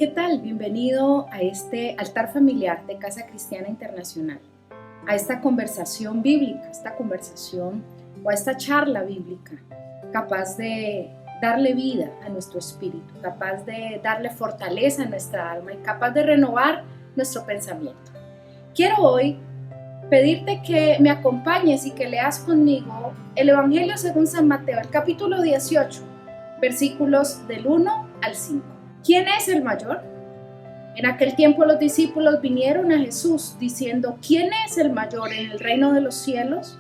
¿qué tal? Bienvenido a este altar familiar de Casa Cristiana Internacional, a esta conversación bíblica, o a esta charla bíblica, capaz de darle vida a nuestro espíritu, capaz de darle fortaleza a nuestra alma y capaz de renovar nuestro pensamiento. Quiero hoy pedirte que me acompañes y que leas conmigo el Evangelio según San Mateo, el capítulo 18, versículos del 1 al 5. ¿Quién es el mayor? En aquel tiempo los discípulos vinieron a Jesús diciendo: ¿quién es el mayor en el reino de los cielos?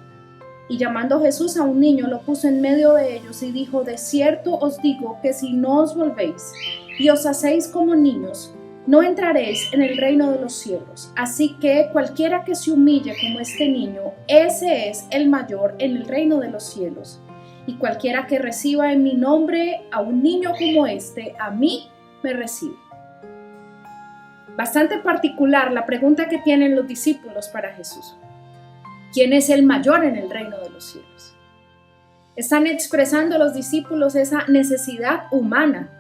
Y llamando Jesús a un niño, lo puso en medio de ellos y dijo: de cierto os digo que si no os volvéis y os hacéis como niños, no entraréis en el reino de los cielos. Así que cualquiera que se humille como este niño, ese es el mayor en el reino de los cielos. Y cualquiera que reciba en mi nombre a un niño como este, a mí me recibe. Bastante particular la pregunta que tienen los discípulos para Jesús. ¿Quién es el mayor en el reino de los cielos? Están expresando los discípulos esa necesidad humana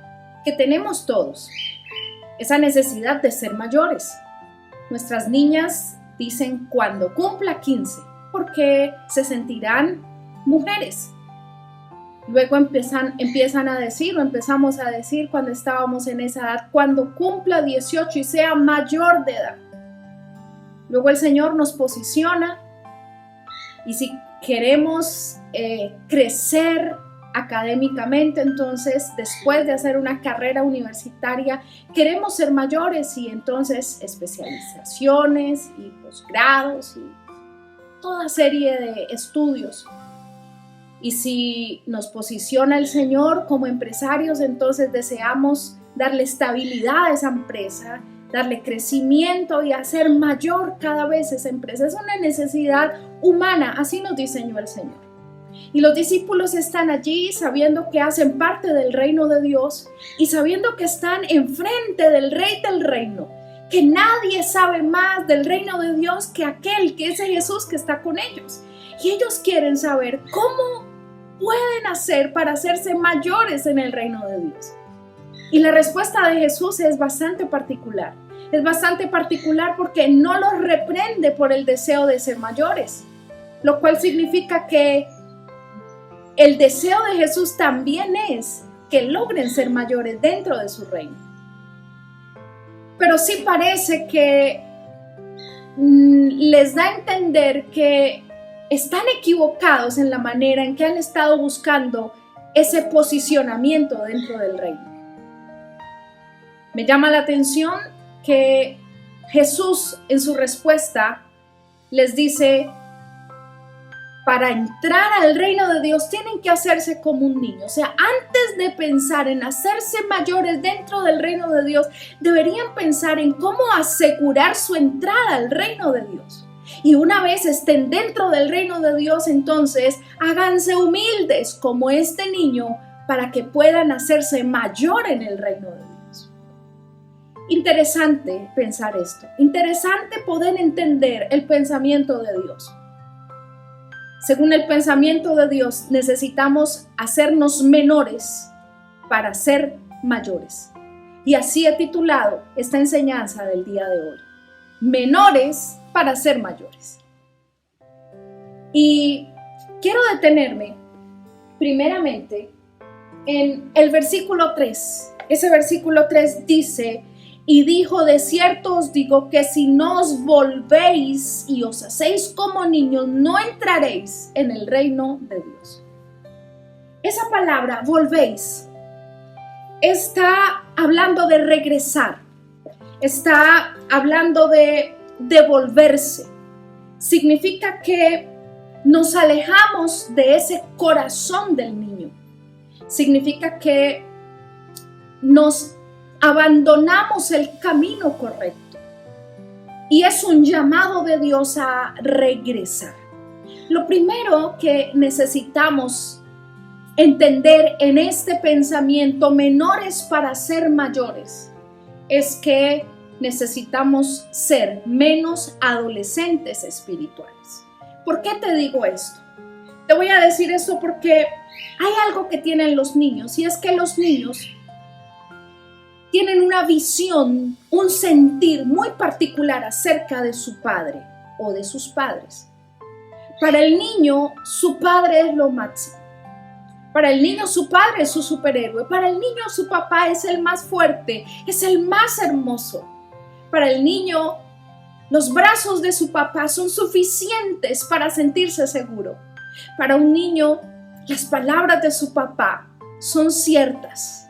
que tenemos todos, esa necesidad de ser mayores. Nuestras niñas dicen cuando cumpla 15, porque se sentirán mujeres. Luego empezamos a decir cuando estábamos en esa edad, cuando cumpla 18 y sea mayor de edad. Luego el Señor nos posiciona y si queremos crecer académicamente, entonces después de hacer una carrera universitaria queremos ser mayores y entonces especializaciones y posgrados y toda serie de estudios. Y si nos posiciona el Señor como empresarios, entonces deseamos darle estabilidad a esa empresa, darle crecimiento y hacer mayor cada vez esa empresa. Es una necesidad humana, así nos diseñó el Señor. Y los discípulos están allí sabiendo que hacen parte del reino de Dios y sabiendo que están enfrente del Rey del reino, que nadie sabe más del reino de Dios que aquel, que es Jesús que está con ellos. Y ellos quieren saber cómo pueden hacer para hacerse mayores en el reino de Dios. Y la respuesta de Jesús es bastante particular. Es bastante particular porque no los reprende por el deseo de ser mayores, lo cual significa que el deseo de Jesús también es que logren ser mayores dentro de su reino. Pero sí parece que les da a entender que están equivocados en la manera en que han estado buscando ese posicionamiento dentro del reino. Me llama la atención que Jesús en su respuesta les dice: para entrar al reino de Dios tienen que hacerse como un niño. O sea, antes de pensar en hacerse mayores dentro del reino de Dios, deberían pensar en cómo asegurar su entrada al reino de Dios. Y una vez estén dentro del reino de Dios, entonces háganse humildes como este niño para que puedan hacerse mayor en el reino de Dios. Interesante pensar esto, interesante poder entender el pensamiento de Dios. Según el pensamiento de Dios, necesitamos hacernos menores para ser mayores. Y así he titulado esta enseñanza del día de hoy: menores para ser mayores. Y quiero detenerme primeramente en el versículo 3. Ese versículo 3 dice: y dijo, de cierto os digo que si no os volvéis y os hacéis como niños, no entraréis en el reino de Dios. Esa palabra, volvéis, está hablando de regresar, está hablando de devolverse. Significa que nos alejamos de ese corazón del niño. Significa que nos abandonamos el camino correcto. Y es un llamado de Dios a regresar. Lo primero que necesitamos entender en este pensamiento, menores para ser mayores, es que necesitamos ser menos adolescentes espirituales. ¿Por qué te digo esto? Te voy a decir esto porque hay algo que tienen los niños, y es que los niños tienen una visión, un sentir muy particular acerca de su padre o de sus padres. Para el niño, su padre es lo máximo. Para el niño, su padre es su superhéroe. Para el niño, su papá es el más fuerte, es el más hermoso. Para el niño, los brazos de su papá son suficientes para sentirse seguro. Para un niño, las palabras de su papá son ciertas.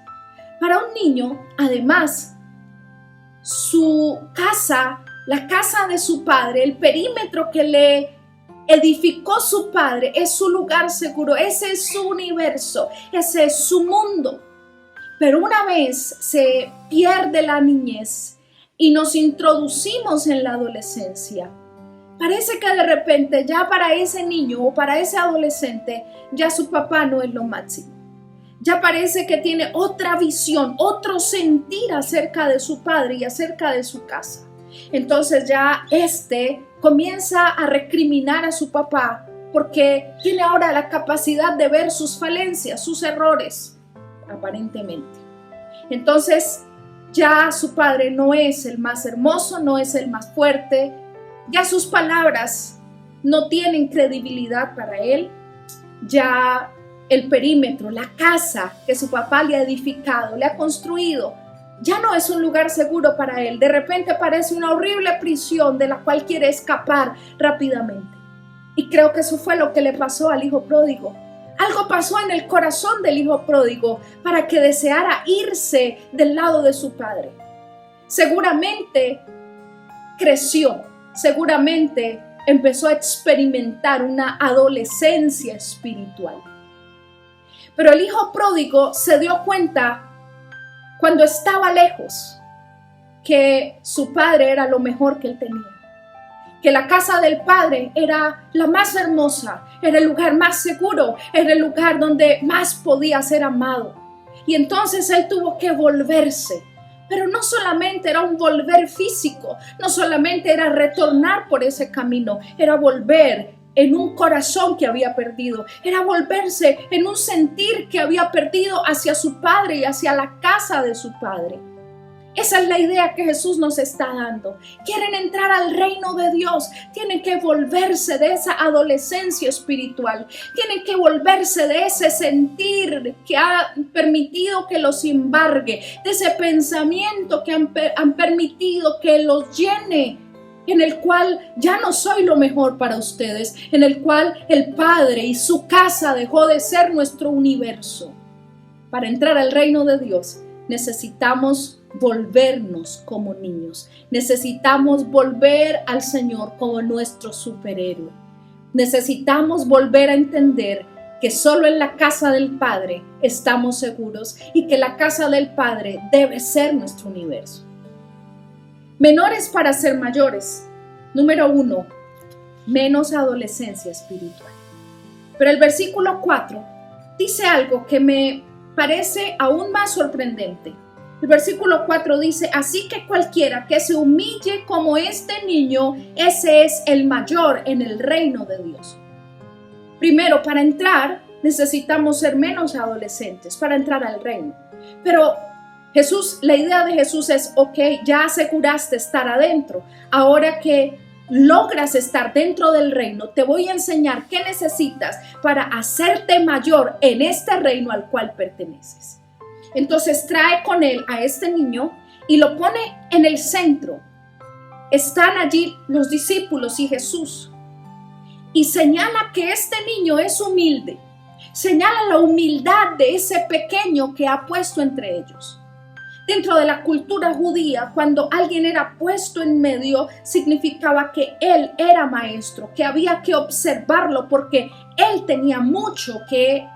Para un niño, además, su casa, la casa de su padre, el perímetro que le edificó su padre, es su lugar seguro, ese es su universo, ese es su mundo. Pero una vez se pierde la niñez y nos introducimos en la adolescencia, parece que de repente ya para ese niño o para ese adolescente ya su papá no es lo máximo. Ya parece que tiene otra visión, otro sentir acerca de su padre y acerca de su casa. Entonces ya comienza a recriminar a su papá porque tiene ahora la capacidad de ver sus falencias, sus errores, aparentemente. Entonces ya su padre no es el más hermoso, no es el más fuerte, ya sus palabras no tienen credibilidad para él, ya el perímetro, la casa que su papá le ha edificado, le ha construido, ya no es un lugar seguro para él. De repente parece una horrible prisión de la cual quiere escapar rápidamente. Y creo que eso fue lo que le pasó al hijo pródigo. Algo pasó en el corazón del hijo pródigo para que deseara irse del lado de su padre. Seguramente creció, seguramente empezó a experimentar una adolescencia espiritual. Pero el hijo pródigo se dio cuenta cuando estaba lejos que su padre era lo mejor que él tenía, que la casa del padre era la más hermosa, era el lugar más seguro, era el lugar donde más podía ser amado. Y entonces él tuvo que volverse. Pero no solamente era un volver físico, no solamente era retornar por ese camino, era volver en un corazón que había perdido, era volverse en un sentir que había perdido hacia su padre y hacia la casa de su padre. Esa es la idea que Jesús nos está dando. Quieren entrar al reino de Dios, tienen que volverse de esa adolescencia espiritual, tienen que volverse de ese sentir que ha permitido que los embargue, de ese pensamiento que han permitido que los llene, en el cual ya no soy lo mejor para ustedes, en el cual el Padre y su casa dejó de ser nuestro universo. Para entrar al reino de Dios necesitamos volvernos como niños, necesitamos volver al Señor como nuestro superhéroe, necesitamos volver a entender que solo en la casa del Padre estamos seguros y que la casa del Padre debe ser nuestro universo. Menores para ser mayores. Número 1, menos adolescencia espiritual. Pero el versículo 4 dice algo que me parece aún más sorprendente. El versículo 4 dice: así que cualquiera que se humille como este niño, ese es el mayor en el reino de Dios. Primero, para entrar necesitamos ser menos adolescentes para entrar al reino. Pero la idea de Jesús es: ok, ya aseguraste estar adentro. Ahora que logras estar dentro del reino, te voy a enseñar qué necesitas para hacerte mayor en este reino al cual perteneces. Entonces trae con él a este niño y lo pone en el centro. Están allí los discípulos y Jesús. Y señala que este niño es humilde. Señala la humildad de ese pequeño que ha puesto entre ellos. Dentro de la cultura judía, cuando alguien era puesto en medio, significaba que él era maestro, que había que observarlo porque él tenía mucho que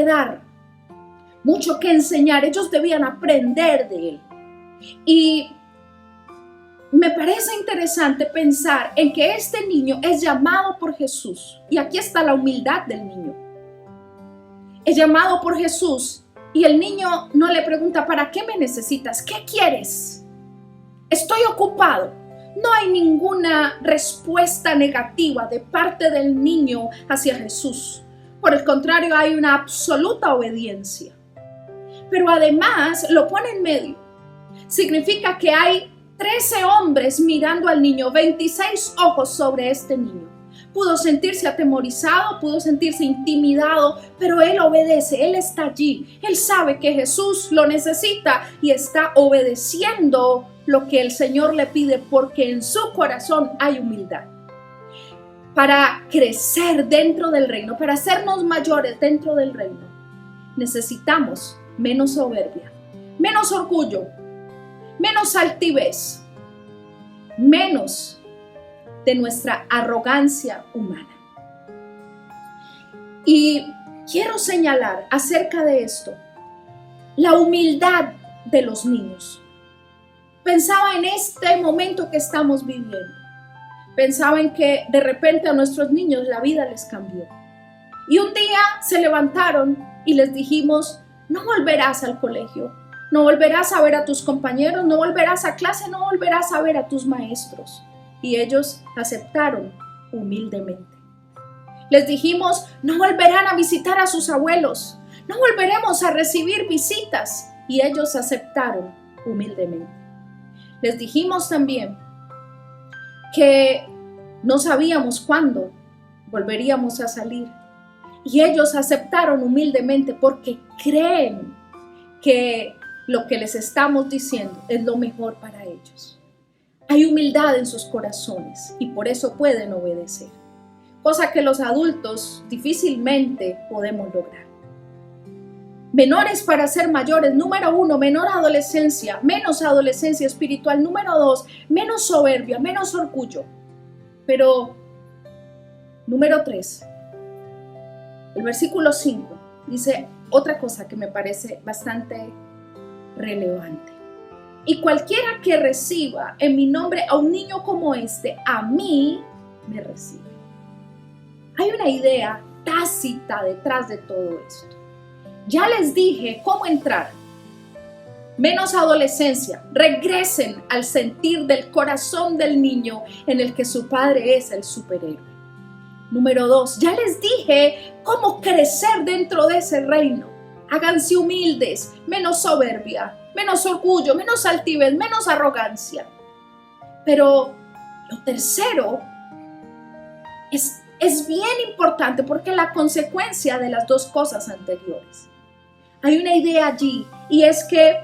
dar, mucho que enseñar. Ellos debían aprender de él. Y me parece interesante pensar en que este niño es llamado por Jesús. Y aquí está la humildad del niño. Es llamado por Jesús. Y el niño no le pregunta: ¿para qué me necesitas? ¿Qué quieres? Estoy ocupado. No hay ninguna respuesta negativa de parte del niño hacia Jesús. Por el contrario, hay una absoluta obediencia. pero además lo pone en medio. Significa que hay 13 hombres mirando al niño, 26 ojos sobre este niño. Pudo sentirse atemorizado, pudo sentirse intimidado, pero él obedece, él está allí. Él sabe que Jesús lo necesita y está obedeciendo lo que el Señor le pide porque en su corazón hay humildad. Para crecer dentro del reino, para hacernos mayores dentro del reino, necesitamos menos soberbia, menos orgullo, menos altivez, menos de nuestra arrogancia humana. Y quiero señalar acerca de esto, la humildad de los niños. Pensaba en este momento que estamos viviendo. Pensaba en que de repente a nuestros niños la vida les cambió. Y un día se levantaron y les dijimos, no volverás al colegio, no volverás a ver a tus compañeros, no volverás a clase, no volverás a ver a tus maestros. Y ellos aceptaron humildemente. Les dijimos, no volverán a visitar a sus abuelos, no volveremos a recibir visitas. Y ellos aceptaron humildemente. Les dijimos también que no sabíamos cuándo volveríamos a salir. Y ellos aceptaron humildemente porque creen que lo que les estamos diciendo es lo mejor para ellos. Hay humildad en sus corazones y por eso pueden obedecer, cosa que los adultos difícilmente podemos lograr. Menores para ser mayores, número 1, menor adolescencia, menos adolescencia espiritual, número 2, menos soberbia, menos orgullo. Pero, número 3, el versículo 5 dice otra cosa que me parece bastante relevante. Y cualquiera que reciba en mi nombre a un niño como este, a mí me recibe. Hay una idea tácita detrás de todo esto. Ya les dije cómo entrar. Menos adolescencia. Regresen al sentir del corazón del niño en el que su padre es el superhéroe. Número 2. Ya les dije cómo crecer dentro de ese reino. Háganse humildes, menos soberbia, menos orgullo, menos altivez, menos arrogancia. Pero lo tercero es bien importante porque es la consecuencia de las dos cosas anteriores. Hay una idea allí y es que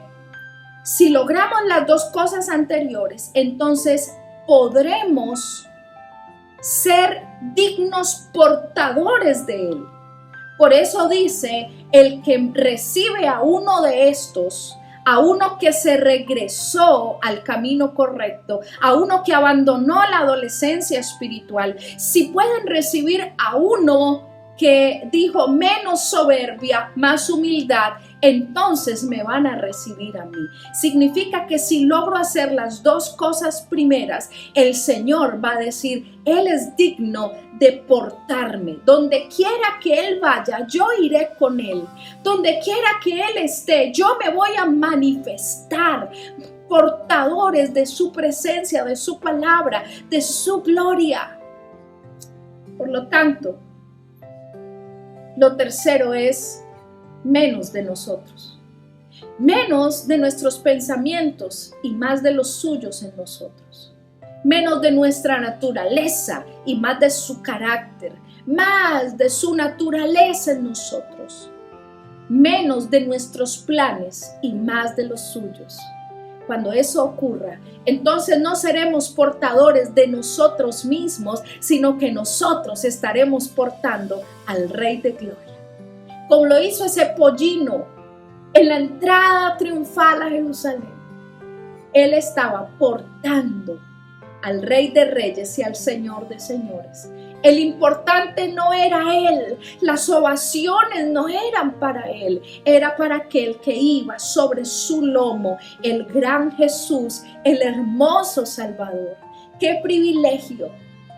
si logramos las dos cosas anteriores, entonces podremos ser dignos portadores de Él. Por eso dice, el que recibe a uno de estos, a uno que se regresó al camino correcto, a uno que abandonó la adolescencia espiritual, si pueden recibir a uno que dijo menos soberbia, más humildad, entonces me van a recibir a mí. Significa que si logro hacer las dos cosas primeras, el Señor va a decir, Él es digno de portarme. Donde quiera que Él vaya, yo iré con Él. Donde quiera que Él esté, yo me voy a manifestar. Portadores de su presencia, de su palabra, de su gloria. Por lo tanto, lo tercero es menos de nosotros, menos de nuestros pensamientos y más de los suyos en nosotros, menos de nuestra naturaleza y más de su carácter, más de su naturaleza en nosotros, menos de nuestros planes y más de los suyos. Cuando eso ocurra, entonces no seremos portadores de nosotros mismos, sino que nosotros estaremos portando al Rey de Gloria. Como lo hizo ese pollino en la entrada triunfal a Jerusalén. Él estaba portando al Rey de Reyes y al Señor de Señores. El importante no era Él, las ovaciones no eran para Él, era para aquel que iba sobre su lomo, el gran Jesús, el hermoso Salvador. Qué privilegio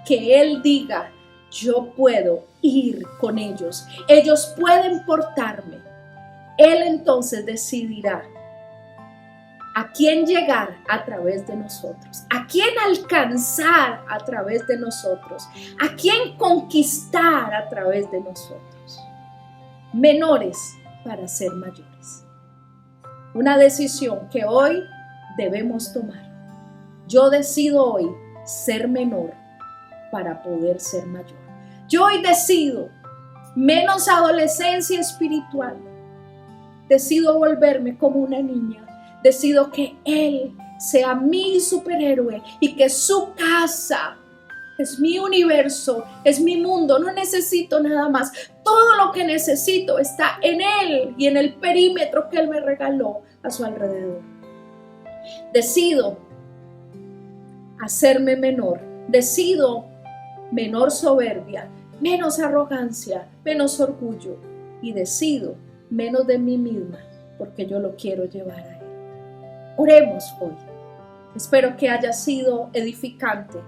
que Él diga, yo puedo ir con ellos, ellos pueden portarme. Él entonces decidirá a quién llegar a través de nosotros, a quién alcanzar a través de nosotros, a quién conquistar a través de nosotros. Menores para ser mayores. una decisión que hoy debemos tomar. Yo decido hoy ser menor para poder ser mayor. Yo hoy decido menos adolescencia espiritual. Decido volverme como una niña. Decido que Él sea mi superhéroe y que su casa es mi universo, es mi mundo. No necesito nada más. Todo lo que necesito está en Él y en el perímetro que Él me regaló a su alrededor. Decido hacerme menor. Decido menor soberbia, menos arrogancia, menos orgullo. Y decido menos de mí misma porque yo lo quiero llevar a Él. Oremos hoy. Espero que haya sido edificante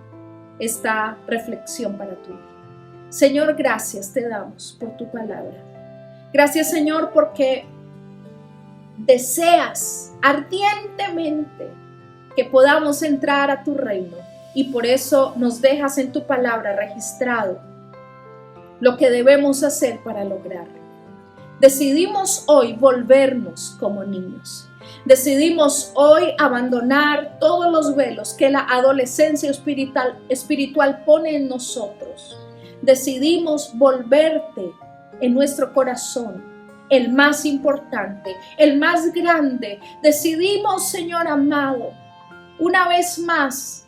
esta reflexión para tu vida. Señor, gracias te damos por tu palabra. Gracias, Señor, porque deseas ardientemente que podamos entrar a tu reino y por eso nos dejas en tu palabra registrado lo que debemos hacer para lograrlo. Decidimos hoy volvernos como niños. Decidimos hoy abandonar todos los velos que la adolescencia espiritual pone en nosotros. Decidimos volverte en nuestro corazón el más importante, el más grande. Decidimos, Señor amado, una vez más,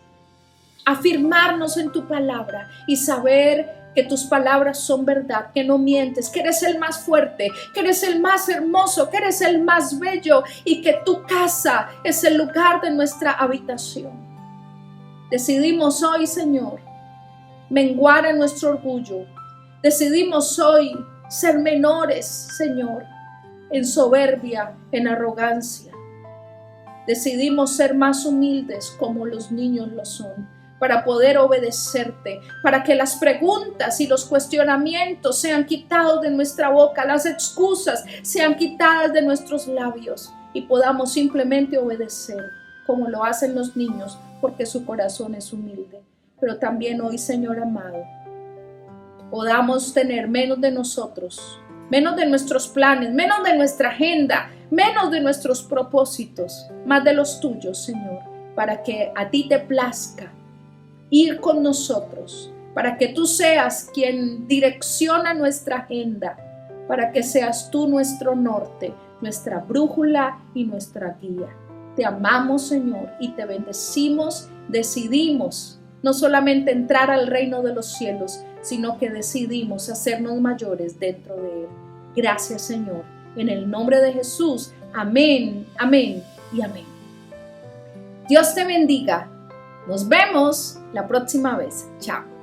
afirmarnos en tu palabra y saber que tus palabras son verdad, que no mientes, que eres el más fuerte, que eres el más hermoso, que eres el más bello y que tu casa es el lugar de nuestra habitación. Decidimos hoy, Señor, menguar en nuestro orgullo. Decidimos hoy ser menores, Señor, en soberbia, en arrogancia. Decidimos ser más humildes como los niños lo son, para poder obedecerte, para que las preguntas y los cuestionamientos sean quitados de nuestra boca, las excusas sean quitadas de nuestros labios y podamos simplemente obedecer como lo hacen los niños, porque su corazón es humilde. Pero también hoy, Señor amado, podamos tener menos de nosotros, menos de nuestros planes, menos de nuestra agenda, menos de nuestros propósitos, más de los tuyos, Señor, para que a ti te plazca ir con nosotros, para que tú seas quien direcciona nuestra agenda, para que seas tú nuestro norte, nuestra brújula y nuestra guía. Te amamos, Señor, y te bendecimos. Decidimos no solamente entrar al reino de los cielos, sino que decidimos hacernos mayores dentro de Él. Gracias, Señor. En el nombre de Jesús. Amén, amén y amén. Dios te bendiga. Nos vemos la próxima vez. Chao.